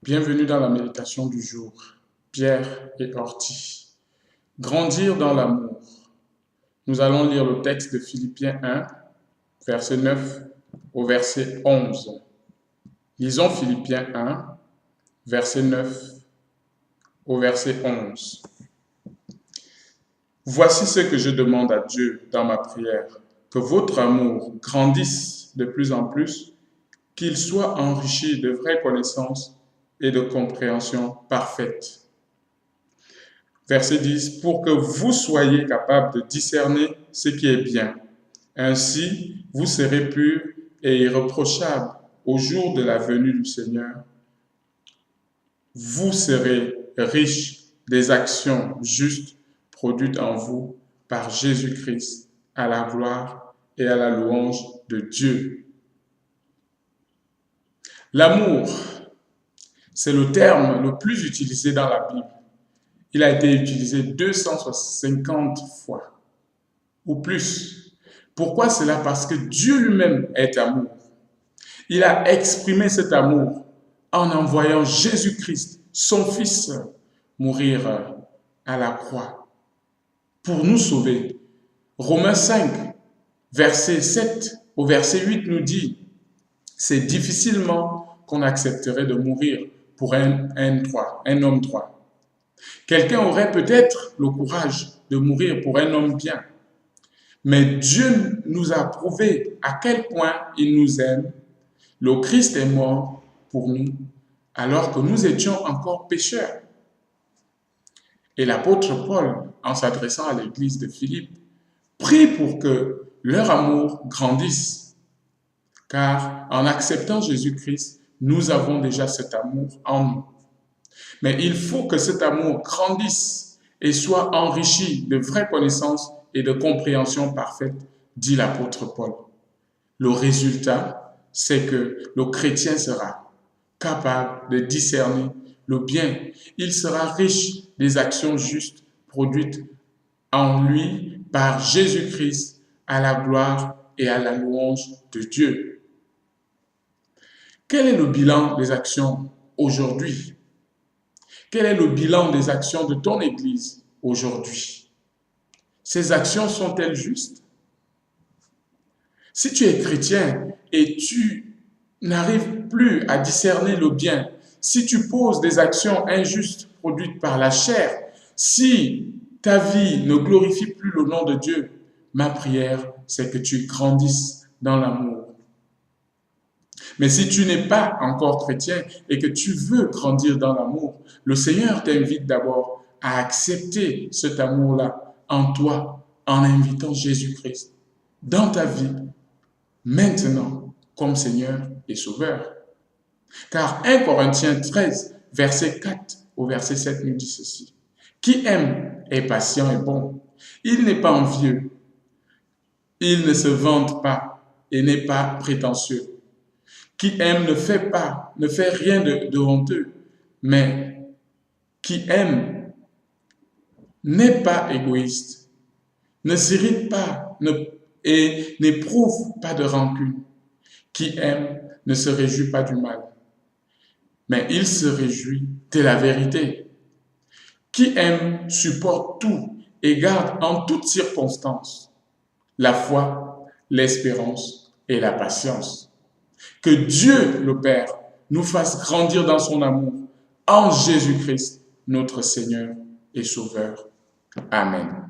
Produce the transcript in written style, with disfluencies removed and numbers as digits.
Bienvenue dans la méditation du jour. Pierre et Ortie. Grandir dans l'amour. Nous allons lire le texte de Philippiens 1, verset 9 au verset 11. Lisons Philippiens 1, verset 9 au verset 11. Voici ce que je demande à Dieu dans ma prière, que votre amour grandisse de plus en plus, qu'il soit enrichi de vraies connaissances et de compréhension parfaite. Verset 10, pour que vous soyez capables de discerner ce qui est bien. Ainsi, vous serez purs et irréprochables au jour de la venue du Seigneur. Vous serez riches des actions justes produites en vous par Jésus-Christ, à la gloire et à la louange de Dieu. L'amour, c'est le terme le plus utilisé dans la Bible. Il a été utilisé 250 fois ou plus. Pourquoi cela? Parce que Dieu lui-même est amour. Il a exprimé cet amour en envoyant Jésus-Christ, son Fils, mourir à la croix pour nous sauver. Romains 5, verset 7 au verset 8 nous dit « C'est difficilement qu'on accepterait de mourir pour un homme droit. Quelqu'un aurait peut-être le courage de mourir pour un homme bien. Mais Dieu nous a prouvé à quel point il nous aime. Le Christ est mort pour nous alors que nous étions encore pécheurs. » Et l'apôtre Paul, en s'adressant à l'église de Philippe, prie pour que leur amour grandisse. Car en acceptant Jésus-Christ, nous avons déjà cet amour en nous. Mais il faut que cet amour grandisse et soit enrichi de vraies connaissances et de compréhension parfaite, dit l'apôtre Paul. Le résultat, c'est que le chrétien sera capable de discerner le bien. Il sera riche des actions justes produites en lui par Jésus-Christ à la gloire et à la louange de Dieu. Quel est le bilan des actions aujourd'hui? Quel est le bilan des actions de ton Église aujourd'hui? Ces actions sont-elles justes? Si tu es chrétien et tu n'arrives plus à discerner le bien, si tu poses des actions injustes produites par la chair, si ta vie ne glorifie plus le nom de Dieu, ma prière, c'est que tu grandisses dans l'amour. Mais si tu n'es pas encore chrétien et que tu veux grandir dans l'amour, le Seigneur t'invite d'abord à accepter cet amour-là en toi, en invitant Jésus-Christ dans ta vie, maintenant, comme Seigneur et Sauveur. Car 1 Corinthiens 13, verset 4 au verset 7 nous dit ceci. Qui aime est patient et bon. Il n'est pas envieux. Il ne se vante pas et n'est pas prétentieux. Qui aime ne fait rien de honteux, mais qui aime n'est pas égoïste, ne s'irrite pas et n'éprouve pas de rancune. Qui aime ne se réjouit pas du mal, mais il se réjouit de la vérité. Qui aime supporte tout et garde en toutes circonstances la foi, l'espérance et la patience. Que Dieu, le Père, nous fasse grandir dans son amour en Jésus-Christ, notre Seigneur et Sauveur. Amen.